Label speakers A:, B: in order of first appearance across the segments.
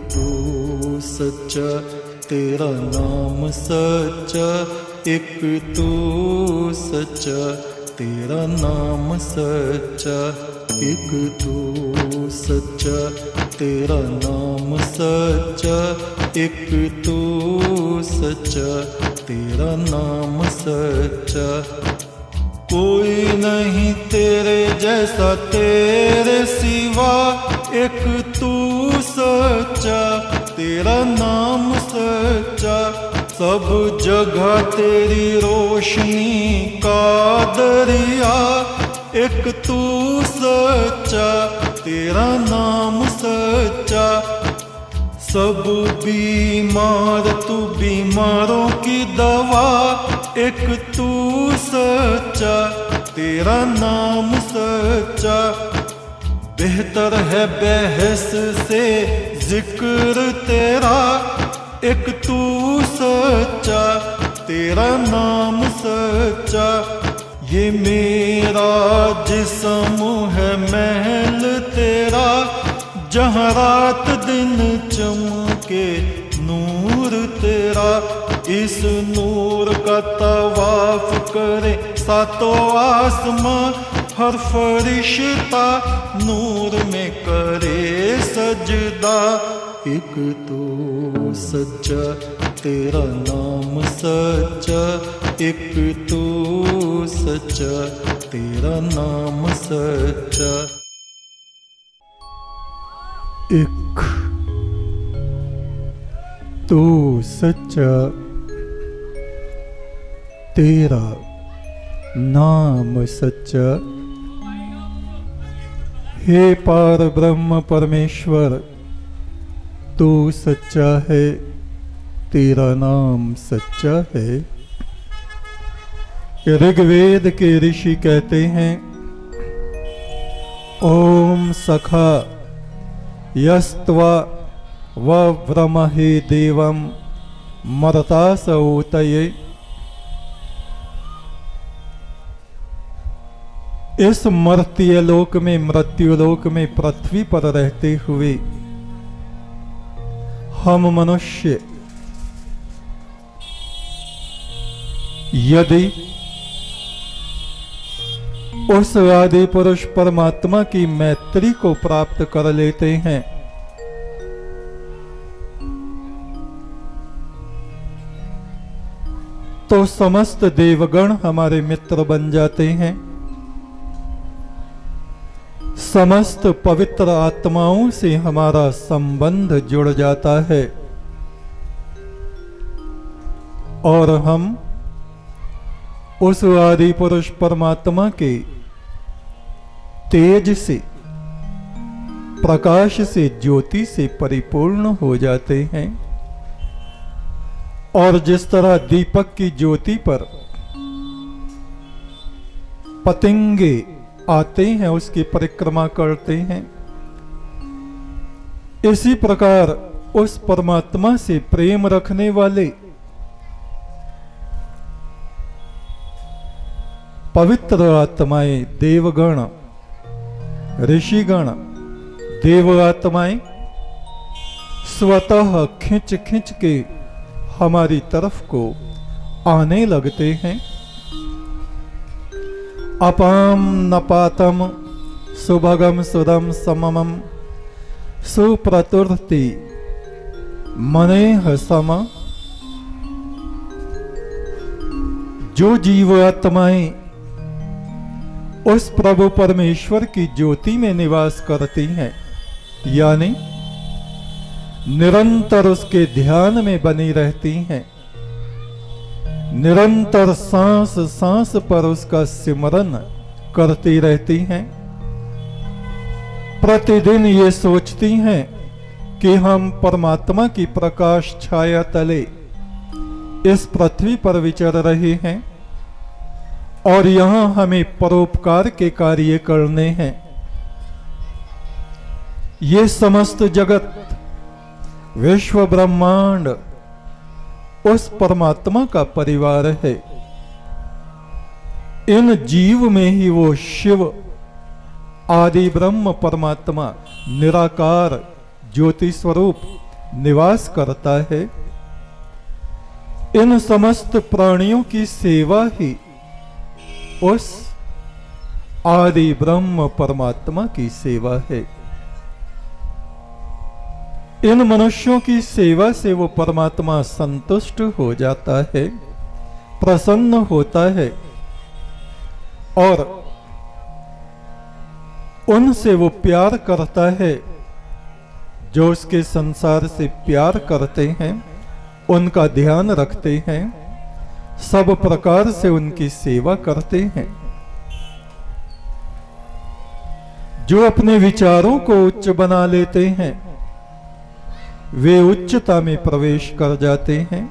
A: तू सच्चा, तेरा नाम सच्चा, एक तू सच्चा, तेरा नाम सच्चा, एक तू सच्चा, तेरा नाम सच्चा, एक तू सच्चा, तेरा नाम सच्चा। कोई नहीं तेरे जैसा तेरे सिवा, एक तू सच्चा, तेरा नाम सच्चा। सब जगह तेरी रोशनी का दरिया, एक तू सच्चा, तेरा नाम सच्चा। सब बीमार तू बीमारों की दवा, एक तू सच्चा, तेरा नाम सच्चा। बेहतर है बहस से जिक्र तेरा, एक तू सच्चा, तेरा नाम सच्चा। ये मेरा जिस्म है महल तेरा, जहाँ रात दिन चमके नूर तेरा। इस नूर का तवाफ करे सातों आसमां, हर फरिश्ता नूर में करे सजदा। एक तू सच्चा, तेरा नाम सच्चा, एक तू सच्चा, तेरा नाम सच्चा। एक तू सच्चा, तेरा नाम सच्चा। हे पार ब्रह्म परमेश्वर, तू सच्चा है, तेरा नाम सच्चा है। ऋग्वेद के ऋषि कहते हैं, ओम सखा यस्त्वा व ब्रह्महे देवम मरता सऊतये। इस मर्त्य लोक में, मृत्यु लोक में पृथ्वी पर रहते हुए हम मनुष्य यदि उस आदि पुरुष परमात्मा की मैत्री को प्राप्त कर लेते हैं, तो समस्त देवगण हमारे मित्र बन जाते हैं। समस्त पवित्र आत्माओं से हमारा संबंध जुड़ जाता है और हम उस आदि पुरुष परमात्मा के तेज से, प्रकाश से, ज्योति से परिपूर्ण हो जाते हैं। और जिस तरह दीपक की ज्योति पर पतंगे आते हैं, उसकी परिक्रमा करते हैं, इसी प्रकार उस परमात्मा से प्रेम रखने वाले पवित्र आत्माएं, देवगण, ऋषिगण, देव आत्माएं स्वतः खिंच खिंच के हमारी तरफ को आने लगते हैं। अपाम नपातम सुभगम सुदम सममम सुप्रतुर्ति मनेह सम। जो जीवात्माएं उस प्रभु परमेश्वर की ज्योति में निवास करती हैं, यानी निरंतर उसके ध्यान में बनी रहती हैं, निरंतर सांस सांस पर उसका सिमरन करती रहती हैं, प्रतिदिन ये सोचती हैं कि हम परमात्मा की प्रकाश छाया तले इस पृथ्वी पर विचर रहे हैं और यहां हमें परोपकार के कार्य करने हैं। ये समस्त जगत, विश्व ब्रह्मांड उस परमात्मा का परिवार है। इन जीव में ही वो शिव आदि ब्रह्म परमात्मा निराकार ज्योति स्वरूप निवास करता है। इन समस्त प्राणियों की सेवा ही उस आदि ब्रह्म परमात्मा की सेवा है। इन मनुष्यों की सेवा से वो परमात्मा संतुष्ट हो जाता है, प्रसन्न होता है और उनसे वो प्यार करता है। जो उसके संसार से प्यार करते हैं, उनका ध्यान रखते हैं, सब प्रकार से उनकी सेवा करते हैं। जो अपने विचारों को उच्च बना लेते हैं, वे उच्चता में प्रवेश कर जाते हैं।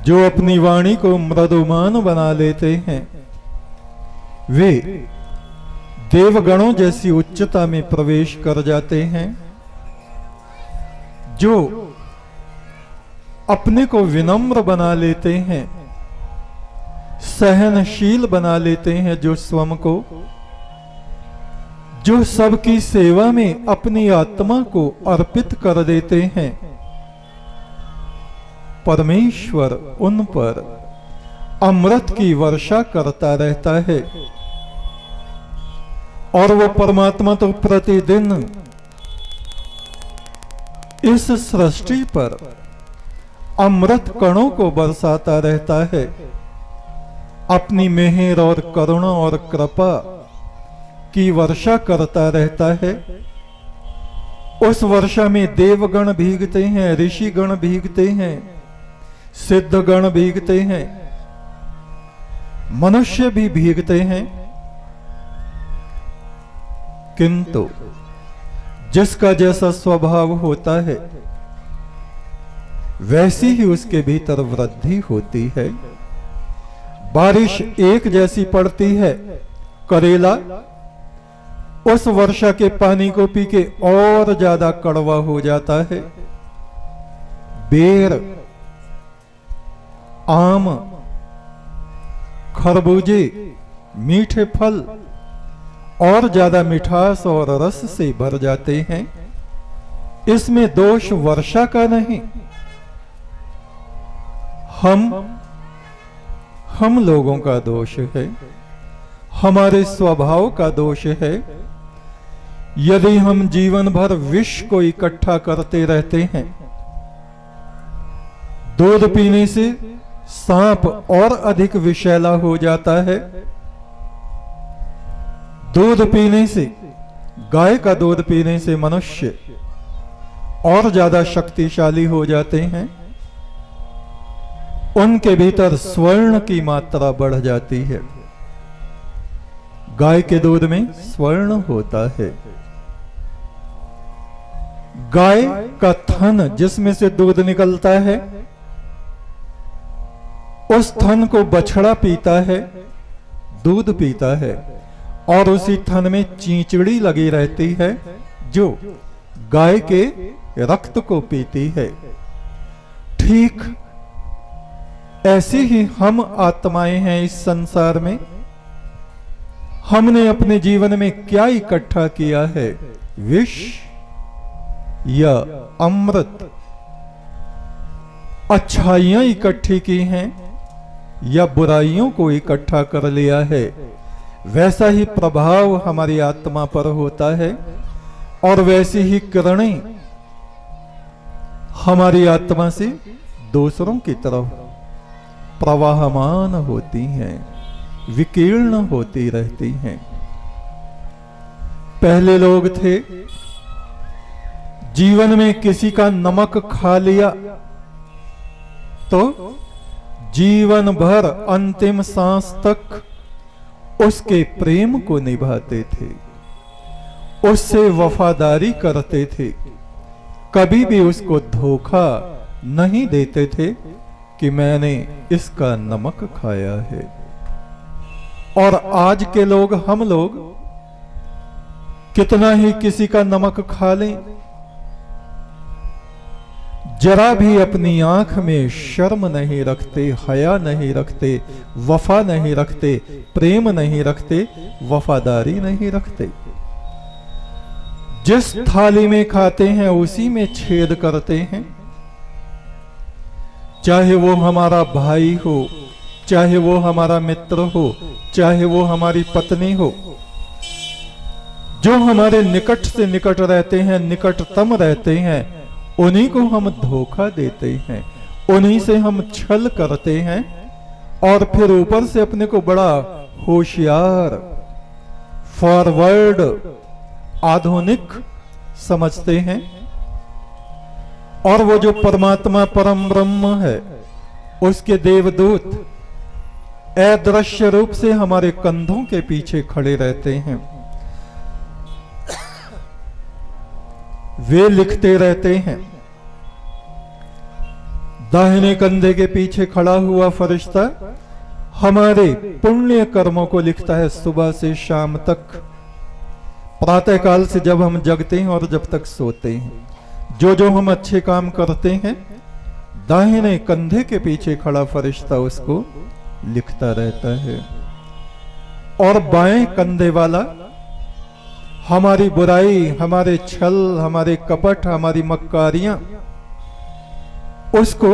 A: जो अपनी वाणी को मृदुमान बना लेते हैं, वे देवगणों जैसी उच्चता में प्रवेश कर जाते हैं। जो अपने को विनम्र बना लेते हैं, सहनशील बना लेते हैं, जो स्वयं को, जो सबकी सेवा में अपनी आत्मा को अर्पित कर देते हैं, परमेश्वर उन पर अमृत की वर्षा करता रहता है। और वो परमात्मा तो प्रतिदिन इस सृष्टि पर अमृत कणों को बरसाता रहता है। अपनी मेहर और करुणा और कृपा की वर्षा करता रहता है। उस वर्षा में देवगण भीगते हैं, ऋषिगण भीगते हैं, सिद्धगण भीगते हैं, मनुष्य भी भीगते हैं। किंतु जिसका जैसा स्वभाव होता है, वैसी ही उसके भीतर वृद्धि होती है। बारिश एक जैसी पड़ती है, करेला उस वर्षा के पानी को पी के और ज्यादा कड़वा हो जाता है। बेर, आम, खरबूजे, मीठे फल और ज्यादा मिठास और रस से भर जाते हैं। इसमें दोष वर्षा का नहीं, हम लोगों का दोष है, हमारे स्वभाव का दोष है। यदि हम जीवन भर विष को इकट्ठा करते रहते हैं, दूध पीने से सांप और अधिक विषैला हो जाता है। दूध पीने से, गाय का दूध पीने से मनुष्य और ज्यादा शक्तिशाली हो जाते हैं। उनके भीतर स्वर्ण की मात्रा बढ़ जाती है। गाय के दूध में स्वर्ण होता है। गाय का थन जिसमें से दूध निकलता है, उस थन को बछड़ा पीता है, दूध पीता है, और उसी थन में चींचड़ी लगी रहती है जो गाय के रक्त को पीती है। ठीक ऐसी ही हम आत्माएं हैं इस संसार में। हमने अपने जीवन में क्या इकट्ठा किया है? विष या अमृत? अच्छाइयां इकट्ठी की हैं या बुराइयों को इकट्ठा कर लिया है? वैसा ही प्रभाव हमारी आत्मा पर होता है और वैसी ही किरणें हमारी आत्मा से दूसरों की तरफ प्रवाहमान होती हैं, विकीर्ण होती रहती हैं। पहले लोग थे, जीवन में किसी का नमक खा लिया तो जीवन भर अंतिम सांस तक उसके प्रेम को निभाते थे, उससे वफादारी करते थे, कभी भी उसको धोखा नहीं देते थे कि मैंने इसका नमक खाया है। और आज के लोग, हम लोग कितना ही किसी का नमक खा लें, जरा भी अपनी आंख में शर्म नहीं रखते, हया नहीं रखते, वफा नहीं रखते, प्रेम नहीं रखते, वफादारी नहीं रखते। जिस थाली में खाते हैं उसी में छेद करते हैं। चाहे वो हमारा भाई हो, चाहे वो हमारा मित्र हो, चाहे वो हमारी पत्नी हो, जो हमारे निकट से निकट रहते हैं, निकटतम रहते हैं, उन्हीं को हम धोखा देते हैं, उन्हीं से हम छल करते हैं और फिर ऊपर से अपने को बड़ा होशियार, फॉरवर्ड, आधुनिक समझते हैं। और वो जो परमात्मा परम ब्रह्म है, उसके देवदूत अदृश्य रूप से हमारे कंधों के पीछे खड़े रहते हैं। वे लिखते रहते हैं। दाहिने कंधे के पीछे खड़ा हुआ फरिश्ता हमारे पुण्य कर्मों को लिखता है, सुबह से शाम तक, प्रातः काल से जब हम जगते हैं और जब तक सोते हैं। जो जो हम अच्छे काम करते हैं, दाहिने कंधे के पीछे खड़ा फरिश्ता उसको लिखता रहता है। और बाएं कंधे वाला हमारी बुराई, हमारे छल, हमारे कपट, हमारी मक्कारियां, उसको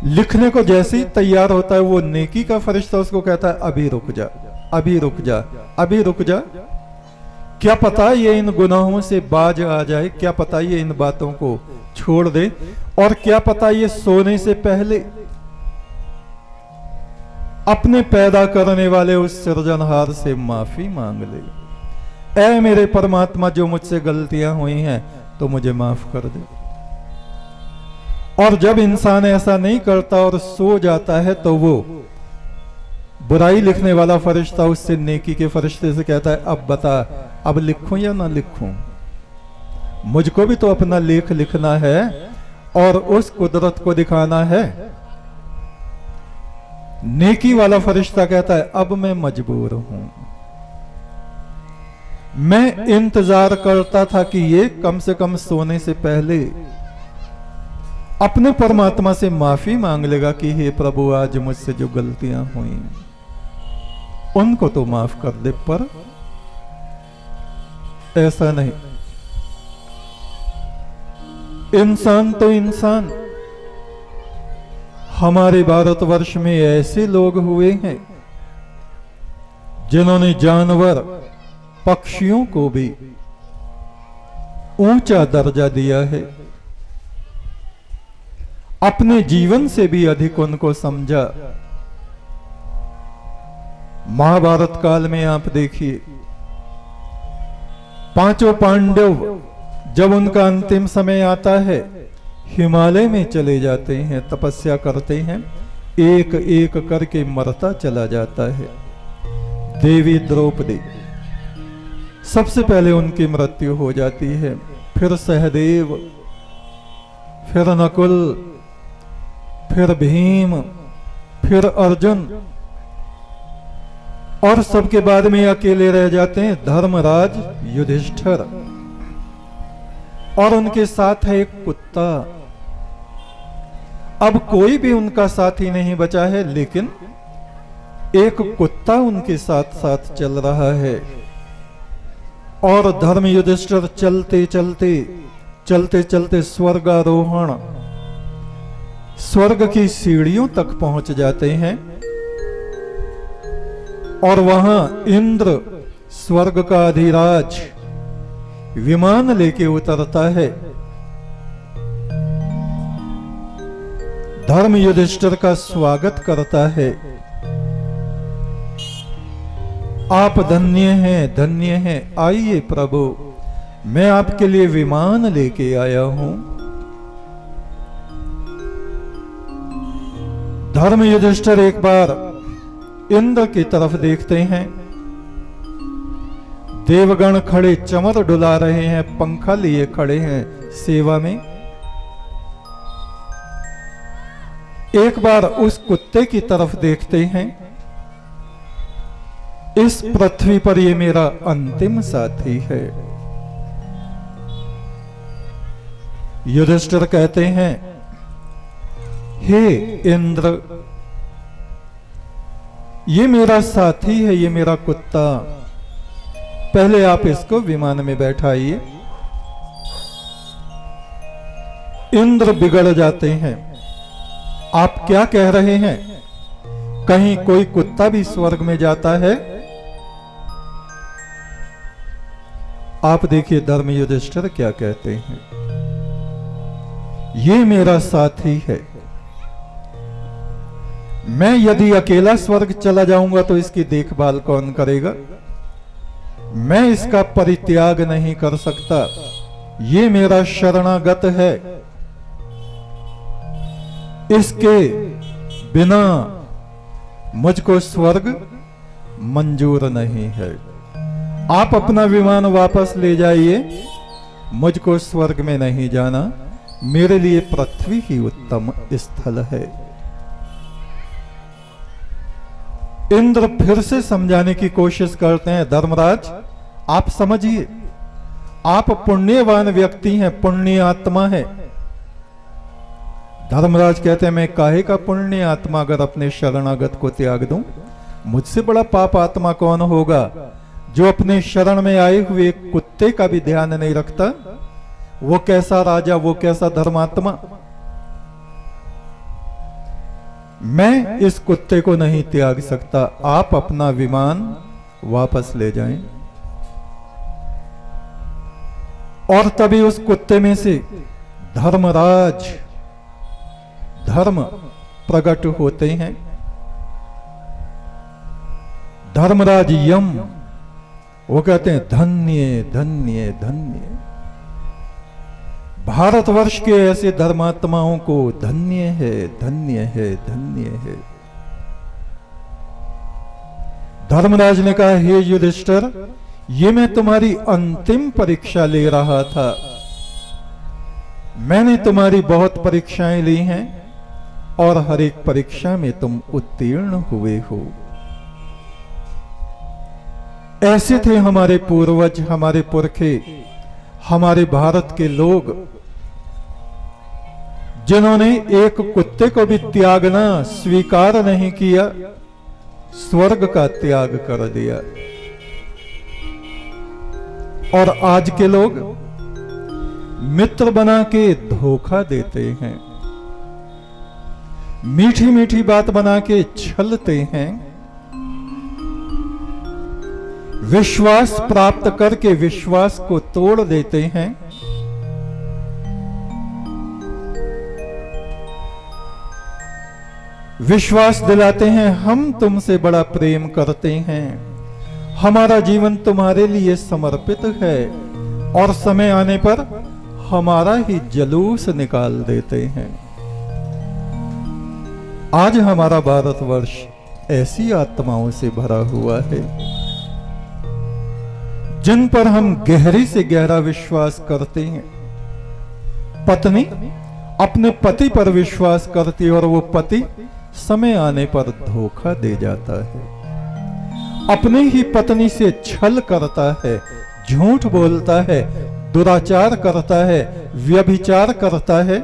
A: लिखने को जैसे ही तैयार होता है, वो नेकी का फरिश्ता उसको कहता है, अभी रुक जा, अभी रुक जा, अभी रुक जा। क्या पता ये इन गुनाहों से बाज आ जाए, क्या पता ये इन बातों को छोड़ दे, और क्या पता ये सोने से पहले अपने पैदा करने वाले उस सृजनहार से माफी मांग ले। ऐ मेरे परमात्मा, जो मुझसे गलतियां हुई हैं तो मुझे माफ कर दे। और जब इंसान ऐसा नहीं करता और सो जाता है, तो वो बुराई लिखने वाला फरिश्ता उससे नेकी के फरिश्ते से कहता है, अब बता, अब लिखूं या ना लिखूं? मुझको भी तो अपना लेख लिखना है और उस कुदरत को दिखाना है। नेकी वाला फरिश्ता कहता है, अब मैं मजबूर हूं। मैं इंतजार करता था कि ये कम से कम सोने से पहले अपने परमात्मा से माफी मांग लेगा कि हे प्रभु, आज मुझसे जो गलतियां हुई उनको तो माफ कर दे, पर ऐसा नहीं। इंसान तो इंसान, हमारे भारतवर्ष में ऐसे लोग हुए हैं जिन्होंने जानवर, पक्षियों को भी ऊंचा दर्जा दिया है, अपने जीवन से भी अधिक उनको समझा। महाभारत काल में आप देखिए, पांचों पांडव जब उनका अंतिम समय आता है, हिमालय में चले जाते हैं, तपस्या करते हैं, एक एक करके मरता चला जाता है। देवी द्रौपदी सबसे पहले उनकी मृत्यु हो जाती है, फिर सहदेव, फिर नकुल, फिर भीम, फिर अर्जुन, और सबके बाद में अकेले रह जाते हैं धर्मराज युधिष्ठिर, और उनके साथ है एक कुत्ता। अब कोई भी उनका साथी नहीं बचा है, लेकिन एक कुत्ता उनके साथ साथ चल रहा है। और धर्म युधिष्ठिर चलते चलते चलते चलते स्वर्गारोहण, स्वर्ग की सीढ़ियों तक पहुंच जाते हैं, और वहां इंद्र, स्वर्ग का अधिराज, विमान लेके उतरता है। धर्म युधिष्ठिर का स्वागत करता है। आप धन्य हैं, धन्य हैं, आइए प्रभु, मैं आपके लिए विमान लेके आया हूं। धर्म युधिष्ठिर एक बार इंद्र की तरफ देखते हैं, देवगण खड़े चमर डुला रहे हैं, पंखा लिए खड़े हैं सेवा में। एक बार उस कुत्ते की तरफ देखते हैं, इस पृथ्वी पर ये मेरा अंतिम साथी है। युधिष्ठिर कहते हैं, हे इंद्र, ये मेरा साथी है, ये मेरा कुत्ता, पहले आप इसको विमान में बैठाइए। इंद्र बिगड़ जाते हैं। आप क्या कह रहे हैं? कहीं कोई कुत्ता भी स्वर्ग में जाता है? आप देखिए धर्म युधिष्ठिर क्या कहते हैं, ये मेरा साथी है, मैं यदि अकेला स्वर्ग चला जाऊंगा तो इसकी देखभाल कौन करेगा? मैं इसका परित्याग नहीं कर सकता, ये मेरा शरणागत है, इसके बिना मुझको स्वर्ग मंजूर नहीं है। आप अपना विमान वापस ले जाइए, मुझको स्वर्ग में नहीं जाना, मेरे लिए पृथ्वी ही उत्तम स्थल है। इंद्र फिर से समझाने की कोशिश करते हैं, धर्मराज आप समझिए, आप पुण्यवान व्यक्ति हैं, पुण्य आत्मा है। धर्मराज कहते हैं मैं काहे का पुण्य आत्मा अगर अपने शरणागत को त्याग दूं? मुझसे बड़ा पाप आत्मा कौन होगा जो अपने शरण में आए हुए कुत्ते का भी ध्यान नहीं रखता? वो कैसा राजा, वो कैसा धर्मात्मा? मैं इस कुत्ते को नहीं त्याग सकता, आप अपना विमान वापस ले जाएं। और तभी उस कुत्ते में से धर्मराज धर्म प्रकट होते हैं। धर्मराज यम, वो कहते हैं धन्य धन्य धन्य, भारतवर्ष के ऐसे धर्मात्माओं को धन्य है धन्य है धन्य है। धर्मराज ने कहा हे युधिष्ठिर, ये मैं तुम्हारी अंतिम परीक्षा ले रहा था, मैंने तुम्हारी बहुत परीक्षाएं ली हैं और हर एक परीक्षा में तुम उत्तीर्ण हुए हो। ऐसे थे हमारे पूर्वज, हमारे पुरखे, हमारे भारत के लोग, जिन्होंने एक कुत्ते को भी त्यागना स्वीकार नहीं किया, स्वर्ग का त्याग कर दिया। और आज के लोग मित्र बना के धोखा देते हैं, मीठी मीठी बात बना के छलते हैं, विश्वास प्राप्त करके विश्वास को तोड़ देते हैं। विश्वास दिलाते हैं हम तुमसे बड़ा प्रेम करते हैं, हमारा जीवन तुम्हारे लिए समर्पित है, और समय आने पर हमारा ही जुलूस निकाल देते हैं। आज हमारा भारतवर्ष ऐसी आत्माओं से भरा हुआ है जिन पर हम गहरे से गहरा विश्वास करते हैं। पत्नी अपने पति पर विश्वास करती है और वो पति समय आने पर धोखा दे जाता है, अपनी ही पत्नी से छल करता है, झूठ बोलता है, दुराचार करता है, व्यभिचार करता है।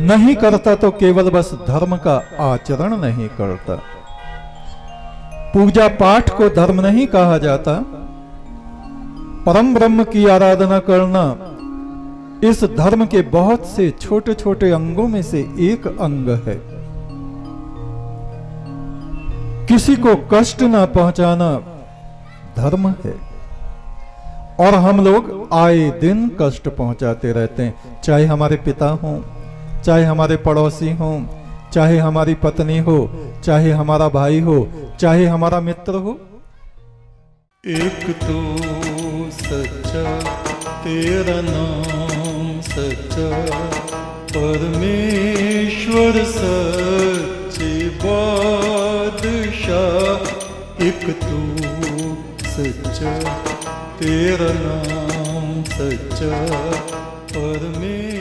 A: नहीं करता तो केवल बस धर्म का आचरण नहीं करता। पूजा पाठ को धर्म नहीं कहा जाता। परम ब्रह्म की आराधना करना इस धर्म के बहुत से छोटे छोटे अंगों में से एक अंग है। किसी को कष्ट ना पहुंचाना धर्म है, और हम लोग आए दिन कष्ट पहुंचाते रहते हैं, चाहे हमारे पिता हों, चाहे हमारे पड़ोसी हों, चाहे हमारी पत्नी हो, चाहे हमारा भाई हो, चाहे हमारा मित्र हो।
B: एक तो सच्चा तेरा नाम सच्चा, परमेश्वर सच्चे बादशाह। एक तो सच्चा तेरा नाम सच्चा, परमेश्वर